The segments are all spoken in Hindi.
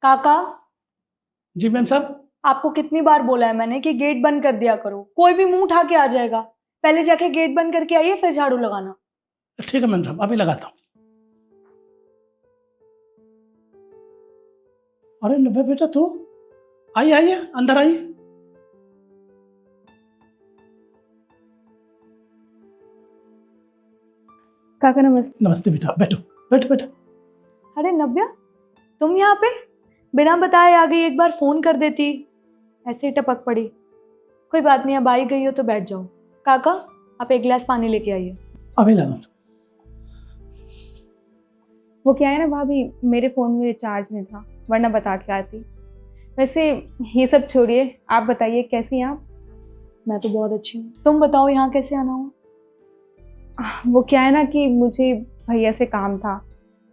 काका, जी मैम साहब। आपको कितनी बार बोला है मैंने कि गेट बंद कर दिया करो। कोई भी मुंह उठा के आ जाएगा। पहले जाके गेट बंद करके आइए, फिर झाड़ू लगाना। ठीक है मैम साहब, अभी लगाता हूँ। अरे नब्बे बेटा तू, आइए आइए अंदर आइए। काका नमस्ते। नमस्ते बेटा, बैठो बैठो बैठो। अरे नव्या, तुम यहाँ पे बिना बताए आ गई। एक बार फोन कर देती। ऐसे ही टपक पड़ी। कोई बात नहीं, अब आई गई हो तो बैठ जाओ। काका, आप एक गिलास पानी लेके आइए। अभी लाना। वो क्या है ना भाभी, मेरे फ़ोन में रिचार्ज नहीं था, वरना बता के आती। वैसे ये सब छोड़िए, आप बताइए कैसी हैं आप? मैं तो बहुत अच्छी हूँ। तुम बताओ यहाँ कैसे आना हुआ? वो क्या है ना कि मुझे भैया से काम था।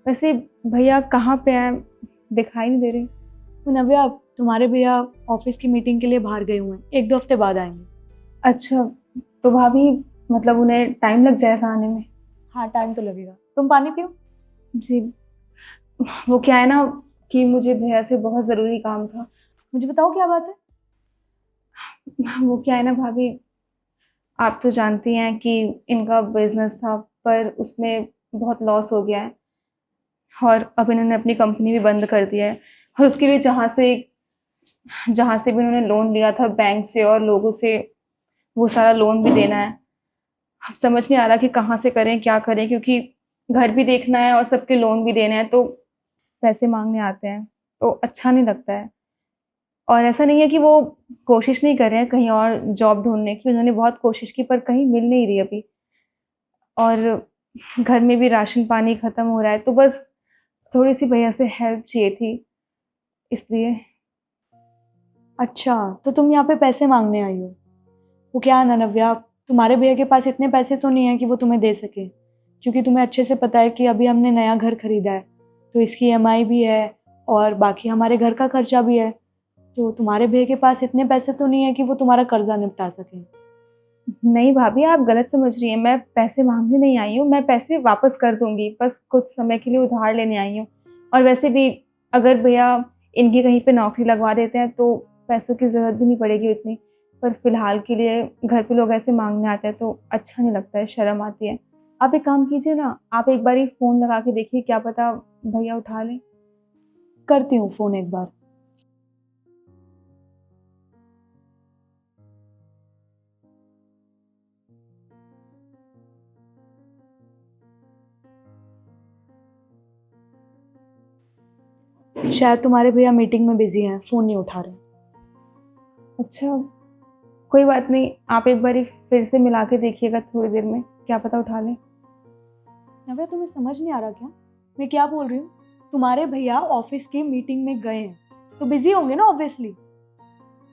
वैसे भैया कहाँ पे हैं, दिखाई नहीं दे रहे। तो नव्या, तुम्हारे भैया ऑफिस की मीटिंग के लिए बाहर गए हुए हैं। 1-2 हफ्ते बाद आएंगे। अच्छा, तो भाभी मतलब उन्हें टाइम लग जाएगा आने में? हाँ, टाइम तो लगेगा। तुम पानी पियो। जी। वो क्या है ना कि मुझे भैया से बहुत ज़रूरी काम था। मुझे बताओ क्या बात है। वो क्या है ना भाभी, आप तो जानती हैं कि इनका बिजनेस था, पर उसमें बहुत लॉस हो गया है और अब इन्होंने अपनी कंपनी भी बंद कर दिया है। और उसके लिए जहाँ से भी इन्होंने लोन लिया था बैंक से और लोगों से, वो सारा लोन भी देना है। अब समझ नहीं आ रहा कि कहाँ से करें, क्या करें, क्योंकि घर भी देखना है और सबके लोन भी देना है, तो पैसे मांगने आते हैं तो अच्छा नहीं लगता है। और ऐसा नहीं है कि वो कोशिश नहीं कर रहे हैं कहीं और जॉब ढूंढने की, उन्होंने बहुत कोशिश की पर कहीं मिल नहीं रही अभी। और घर में भी राशन पानी खत्म हो रहा है, तो बस थोड़ी सी भैया से हेल्प चाहिए थी, इसलिए। अच्छा, तो तुम यहाँ पे पैसे मांगने आई हो। वो क्या है ना नव्या, तुम्हारे भैया के पास इतने पैसे तो नहीं है कि वो तुम्हें दे सके। क्योंकि तुम्हें अच्छे से पता है कि अभी हमने नया घर खरीदा है, तो इसकी ईएमआई भी है और बाकी हमारे घर का खर्चा भी है। तो तुम्हारे भैया के पास इतने पैसे तो नहीं है कि वो तुम्हारा कर्जा निपटा सके। नहीं भाभी, आप गलत समझ रही हैं, मैं पैसे मांगने नहीं आई हूँ, मैं पैसे वापस कर दूंगी, बस कुछ समय के लिए उधार लेने आई हूँ। और वैसे भी अगर भैया इनकी कहीं पे नौकरी लगवा देते हैं तो पैसों की ज़रूरत भी नहीं पड़ेगी उतनी। पर फिलहाल के लिए घर पे लोग ऐसे मांगने आते हैं तो अच्छा नहीं लगता है, शर्म आती है। आप एक काम कीजिए ना, आप एक बार ही फ़ोन लगा के देखिए, क्या पता भैया उठा लें। करती हूँ फोन एक बार। शायद तुम्हारे भैया मीटिंग में बिजी हैं, फोन नहीं उठा रहे। अच्छा, कोई बात नहीं, आप एक बार ही फिर से मिला के देखिएगा थोड़ी देर में, क्या पता उठा लें। नव्या, तुम्हें समझ नहीं आ रहा क्या मैं क्या बोल रही हूँ? तुम्हारे भैया ऑफिस की मीटिंग में गए हैं तो बिजी होंगे ना ऑब्वियसली।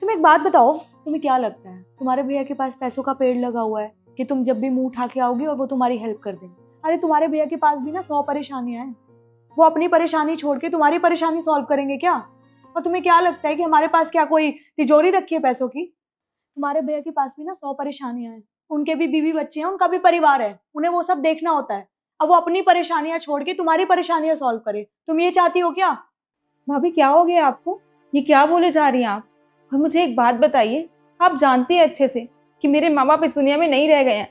तुम एक बात बताओ, तुम्हें क्या लगता है तुम्हारे भैया के पास पैसों का पेड़ लगा हुआ है कि तुम जब भी मुंह उठा के आओगी और वो तुम्हारी हेल्प कर देंगे? अरे तुम्हारे भैया के पास भी ना 100 परेशानियां हैं। वो अपनी परेशानी छोड़ के तुम्हारी परेशानी सॉल्व करेंगे क्या? और तुम्हें क्या लगता है कि हमारे पास क्या कोई तिजोरी रखी है पैसों की? तुम्हारे भैया के पास भी ना 100 परेशानियां हैं। उनके भी बीवी बच्चे हैं, उनका भी परिवार है, उन्हें वो सब देखना होता है। अब वो अपनी परेशानियां छोड़ के तुम्हारी परेशानियां सॉल्व करे। तुम ये चाहती हो क्या? भाभी क्या हो गया आपको, ये क्या बोले जा रही हैं आप? और मुझे एक बात बताइए, आप जानती हैं अच्छे से कि मेरे माँ बाप इस दुनिया में नहीं रह गए हैं,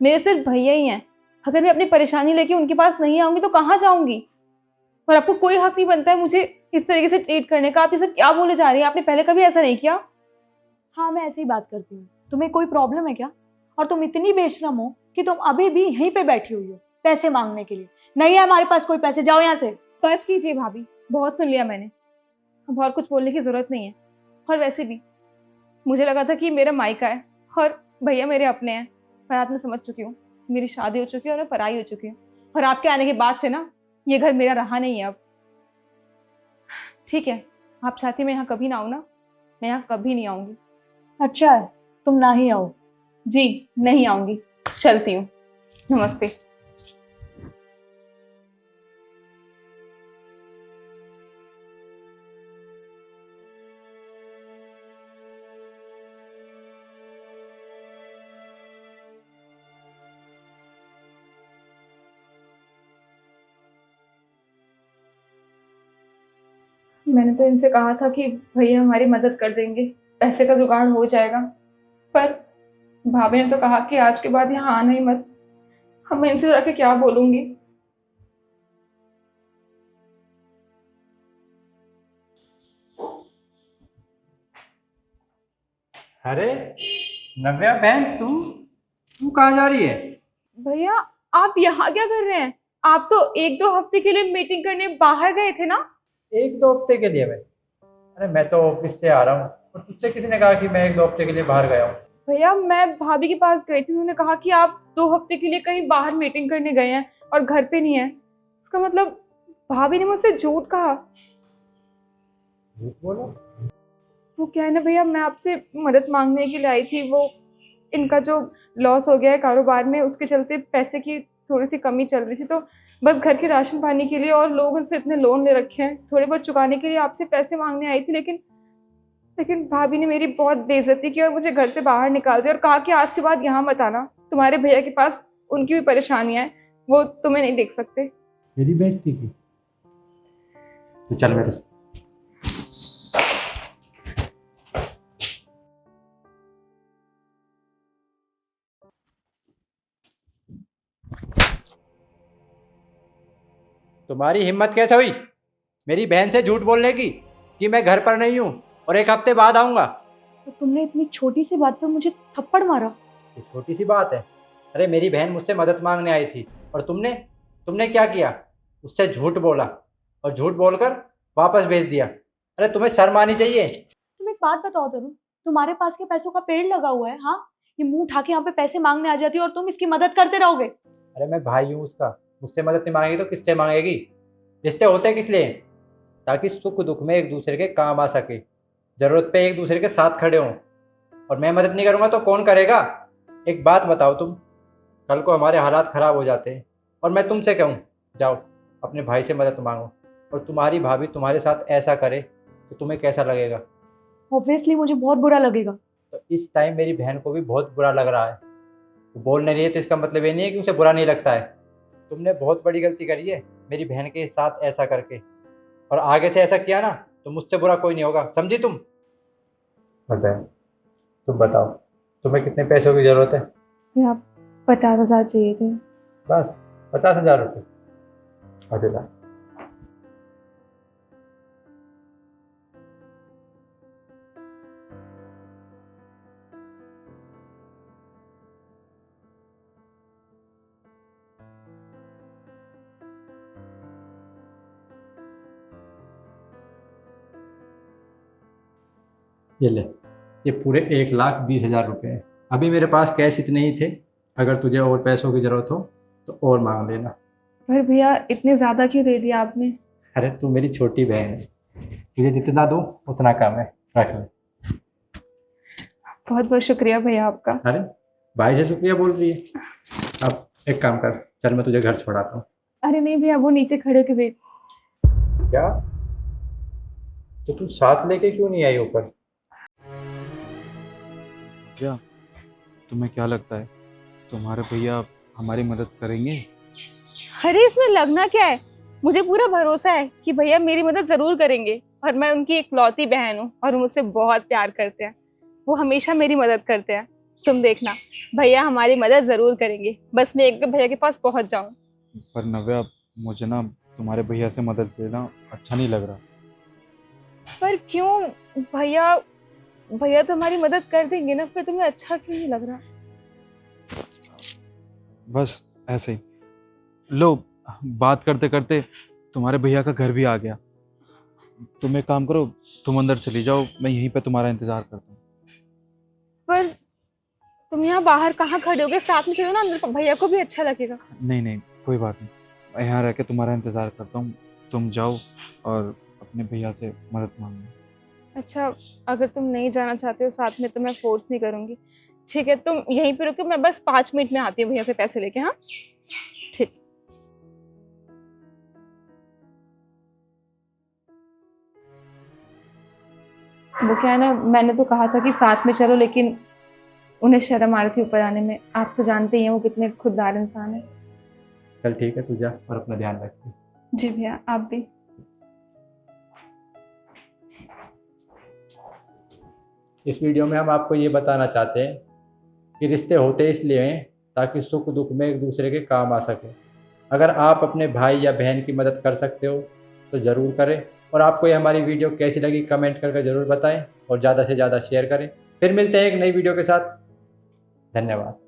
मेरे सिर्फ भैया ही हैं। अगर मैं अपनी परेशानी लेके उनके पास नहीं आऊंगी तो कहाँ जाऊंगी? और आपको कोई हक नहीं बनता है मुझे इस तरीके से ट्रीट करने का। आप ये सब क्या बोले जा रही हैं, आपने पहले कभी ऐसा नहीं किया। हाँ, मैं ऐसे ही बात करती हूँ। तुम्हें कोई प्रॉब्लम है क्या? और तुम इतनी बेशरम हो कि तुम अभी भी यहीं पे बैठी हुई हो पैसे मांगने के लिए। नहीं है हमारे पास कोई पैसे, जाओ यहाँ से। बस कीजिए भाभी, बहुत सुन लिया मैंने, अब और कुछ बोलने की जरूरत नहीं है। और वैसे भी मुझे लगा था कि मेरा मायका है और भैया मेरे अपने हैं, पर आज मैं समझ चुकी हूँ, मेरी शादी हो चुकी है और मैं पराई हो चुकी हूँ। और आपके आने के बाद से ना, ये घर मेरा रहा नहीं है अब। ठीक है, आप चाहती मैं यहाँ कभी ना आऊँ ना, मैं यहाँ कभी नहीं आऊँगी। अच्छा है, तुम ना ही आओ। जी, नहीं आऊँगी, चलती हूँ। नमस्ते। मैंने तो इनसे कहा था कि भैया हमारी मदद कर देंगे, पैसे का जुगाड़ हो जाएगा, पर भाभी ने तो कहा कि आज के बाद यहाँ आना ही मत। अब मैं इनसे जाके क्या बोलूंगी? अरे नव्या बहन, तू कहाँ जा रही है? भैया आप यहाँ क्या कर रहे हैं? आप तो एक दो हफ्ते के लिए मीटिंग करने बाहर गए थे ना? एक दो हफ्ते के लिए? अरे मैं तो ऑफिस से आ रहा हूँ, और तुझसे किसी ने कहा कि मैं एक दो हफ्ते के लिए बाहर गया हूँ? भैया मैं भाभी के पास गई थी, उन्होंने कहा कि आप 2 हफ्ते के लिए कहीं बाहर मीटिंग करने गए हैं और घर पे नहीं है। इसका मतलब भाभी ने मुझसे झूठ कहा। झूठ बोला? वो क्या है ना भैया, मैं आपसे मदद मांगने के लिए आई थी। वो इनका जो लॉस हो गया है कारोबार में, उसके चलते पैसे की थोड़ी सी कमी चल रही थी, तो बस घर के राशन पानी के लिए, और लोग उनसे इतने लोन ले रखे हैं, थोड़े बहुत चुकाने के लिए आपसे पैसे मांगने आई थी। लेकिन लेकिन भाभी ने मेरी बहुत बेइज्जती की और मुझे घर से बाहर निकाल दिया और कहा कि आज के बाद यहाँ मत आना, तुम्हारे भैया के पास उनकी भी परेशानियां हैं, वो तुम्हें नहीं देख सकते। मेरी बेइज्जती की? तो चल मेरे साथ। तुम्हारी हिम्मत कैसे हुई मेरी बहन से झूठ बोलने की कि मैं घर पर नहीं हूँ और एक हफ्ते बाद आऊंगा? तो तुमने इतनी छोटी सी बात पे मुझे थप्पड़ मारा। ये छोटी सी बात है? अरे मेरी बहन मुझसे मदद मांगने आई थी, और तुमने तुमने क्या किया? उससे झूठ बोला और झूठ बोलकर वापस भेज दिया। अरे तुम्हें शर्म आनी चाहिए। तुम एक बात बताओ तरुण, तुम्हारे पास के पैसों का पेड़ लगा हुआ है, हाँ? ये मुंह उठा के यहाँ पे पैसे मांगने आ जाती है और तुम इसकी मदद करते रहोगे। अरे मैं भाई हूँ उसका, मुझसे मदद नहीं मांगेगी तो किससे मांगेगी? रिश्ते होते किस लिए? ताकि सुख दुख में एक दूसरे के काम आ सके, जरूरत पे एक दूसरे के साथ खड़े हों। और मैं मदद नहीं करूँगा तो कौन करेगा? एक बात बताओ तुम, कल को हमारे हालात ख़राब हो जाते हैं और मैं तुमसे कहूँ जाओ अपने भाई से मदद मांगो, और तुम्हारी भाभी तुम्हारे साथ ऐसा करे तो तुम्हें कैसा लगेगा? ऑब्वियसली मुझे बहुत बुरा लगेगा। तो इस टाइम मेरी बहन को भी बहुत बुरा लग रहा है। वो बोल नहीं रही है तो इसका मतलब ये नहीं है कि उसे बुरा नहीं लगता है। तुमने बहुत बड़ी गलती करी है मेरी बहन के साथ ऐसा करके, और आगे से ऐसा किया ना तो मुझसे बुरा कोई नहीं होगा, समझी तुम? बहन तुम बताओ, तुम्हें कितने पैसों की ज़रूरत है? भैया 50,000 चाहिए थे। बस 50,000 रुपये? अरे ला। ये ले, ये पूरे 1,20,000 रुपये हैं। अभी मेरे पास कैश इतने ही थे, अगर तुझे और पैसों की ज़रूरत हो तो और मांग लेना। पर भैया इतने ज्यादा क्यों दे दिया आपने? अरे तू मेरी छोटी बहन है, तुझे जितना दूँ उतना कम है, रख ले। बहुत बहुत शुक्रिया भैया आपका। अरे भाई से शुक्रिया बोल रही है? अब एक काम कर, चल मैं तुझे घर छोड़ाता हूँ। अरे नहीं भैया, वो नीचे खड़े होके वेट। क्या? तो तू साथ लेके क्यों नहीं आई ऊपर? क्या तुम्हें क्या लगता है तुम्हारे भैया हमारी मदद करेंगे? अरे इसमें लगना क्या है, मुझे पूरा भरोसा है कि भैया मेरी मदद जरूर करेंगे, और मैं उनकी इकलौती बहन हूँ और मुझसे बहुत प्यार करते हैं। वो हमेशा मेरी मदद करते हैं। तुम देखना भैया हमारी मदद जरूर करेंगे, बस मैं एक भैया के पास पहुंच जाऊं। पर नव्या, मुझे ना तुम्हारे भैया से मदद लेना अच्छा नहीं लग रहा। पर क्यों भैया? भैया तो हमारी मदद कर देंगे ना, फिर तुम्हें अच्छा क्यों नहीं लग रहा? बस ऐसे ही। लो, बात करते करते तुम्हारे भैया का घर भी आ गया। तुम एक काम करो, तुम अंदर चली जाओ, मैं यहीं पे तुम्हारा इंतजार करता हूँ। पर तुम यहाँ बाहर कहाँ खड़े होगे? साथ में चलो ना अंदर, भैया को भी अच्छा लगेगा। नहीं नहीं, कोई बात नहीं, मैं यहाँ रह के तुम्हारा इंतजार करता हूँ। तुम जाओ और अपने भैया से मदद मांगो। अच्छा, अगर तुम नहीं जाना चाहते हो साथ में तो मैं फोर्स नहीं करूंगी। ठीक है, तुम यहीं पे रुको, मैं बस 5 मिनट में आती हूँ भैया से पैसे लेके। हाँ ठीक। वो क्या है ना, मैंने तो कहा था कि साथ में चलो, लेकिन उन्हें शर्म आ रही थी ऊपर आने में। आप तो जानते ही हैं वो कितने खुददार इंसान है। चल ठीक है, तू जा और अपना ध्यान रख। जी भैया, आप भी। इस वीडियो में हम आपको ये बताना चाहते हैं कि रिश्ते होते इसलिए हैं ताकि सुख दुख में एक दूसरे के काम आ सके। अगर आप अपने भाई या बहन की मदद कर सकते हो तो ज़रूर करें, और आपको ये हमारी वीडियो कैसी लगी कमेंट करके ज़रूर बताएं और ज़्यादा से ज़्यादा शेयर करें। फिर मिलते हैं एक नई वीडियो के साथ। धन्यवाद।